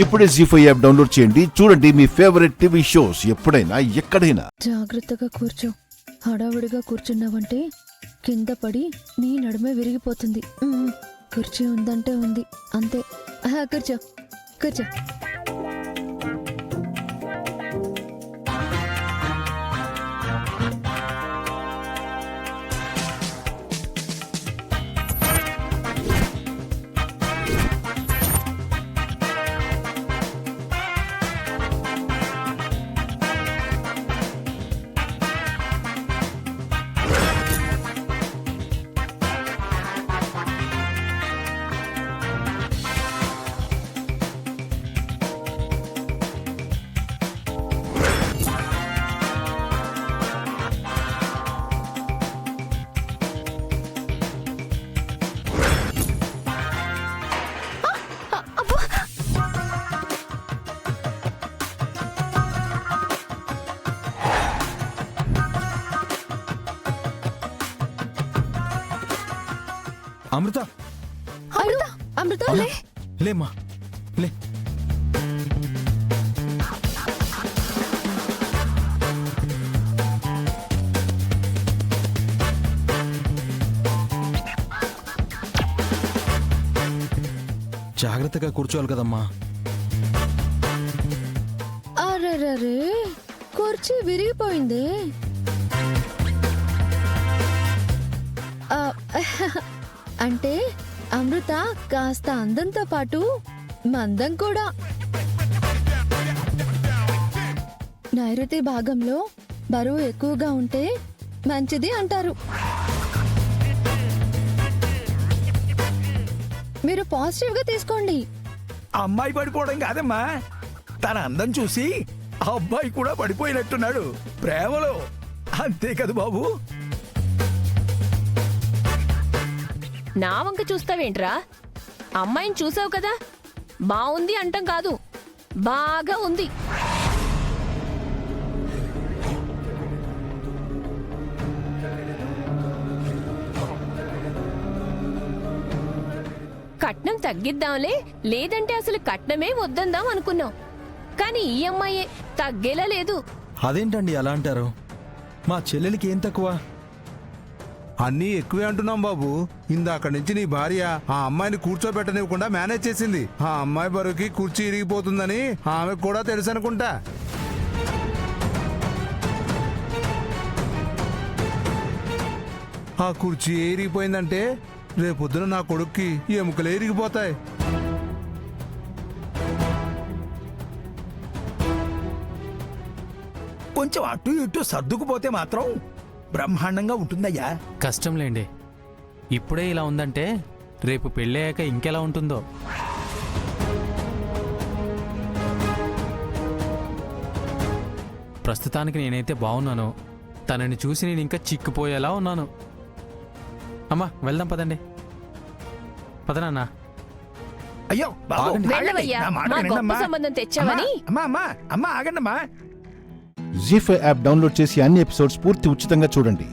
ఇప్పుడే జీ5 app download చేయండి. చూడండి మీ ఫేవరెట్ టీవీ షోస్ ఎప్పుడైనా ఎక్కడైనా. జాగ్రత్తగా కూర్చో. హడావుడిగా కూర్చున్నావంటే కింద పడి నీ నడుమే విరిగిపోతుంది. కుర్చీ ఉందంటే ఉంది, అంతే. కూర్చో కూర్చో. అమృత, అమృత, అమృత, లే. లేమ్మా, లే. జాగ్రత్తగా కూర్చోవాలి కదమ్మా. అరే, కుర్చీ విరిగిపోయింది. అంటే అమృత కాస్త అందంతో పాటు మందం కూడా. నైరుతి భాగంలో బరువు ఎక్కువగా ఉంటే మంచిది అంటారు. మీరు పాజిటివ్ గా తీసుకోండి. అమ్మాయి పడిపోవడం కాదమ్మా, తన అందం చూసి ఆ అబ్బాయి కూడా పడిపోయినట్టున్నాడు ప్రేమలో. అంతే కదా బాబు? నా వంక చూస్తావేంట్రా? అమ్మాయిని చూసావు కదా, బాగుంది అంటాం కాదు, బాగా ఉంది. కట్నం తగ్గిద్దాంలే, లేదంటే అసలు కట్నమే వద్దందాం అనుకున్నాం. కానీ ఈ అమ్మాయే తగ్గేలా లేదు. అదేంటండి అలా అంటారు? మా చెల్లెలికి ఏం తక్కువ? అన్నీ ఎక్కువే అంటున్నాం బాబు. ఇందాక నుంచి నీ భార్య ఆ అమ్మాయిని కూర్చోబెట్టనివ్వకుండా మేనేజ్ చేసింది. ఆ అమ్మాయి బరువుకి కుర్చీ ఇరిగిపోతుందని ఆమెకు కూడా తెలుసు అనుకుంటా. ఆ కుర్చీ ఇరిగిపోయిందంటే రేపొద్దున నా కొడుక్కి ఎముకలే ఇరిగిపోతాయి. కొంచెం అటు ఇటు సర్దుకుపోతే మాత్రం బ్రహ్మాండంగా ఉంటుందయ్యా. కష్టంలేండి. ఇప్పుడే ఇలా ఉందంటే రేపు పెళ్ళయ్యాక ఇంకెలా ఉంటుందో. ప్రస్తుతానికి నేనైతే బాగున్నాను. తనని చూసి నేను ఇంకా చిక్కిపోయేలా ఉన్నాను. అమ్మా వెళ్దాం పదండి. పదనన్నా. అయ్యో బాబు, ఆగండి. ఆగండి. వెళ్ళవయ్యా, నా మాట మా గొప్ప వినండమ్మా. సంబంధం తెచ్చావని. అమ్మా ఆగండమ్మా. జీ5 యాప్ డౌన్లోడ్ చేసి అన్ని ఎపిసోడ్స్ పూర్తి ఉచితంగా చూడండి.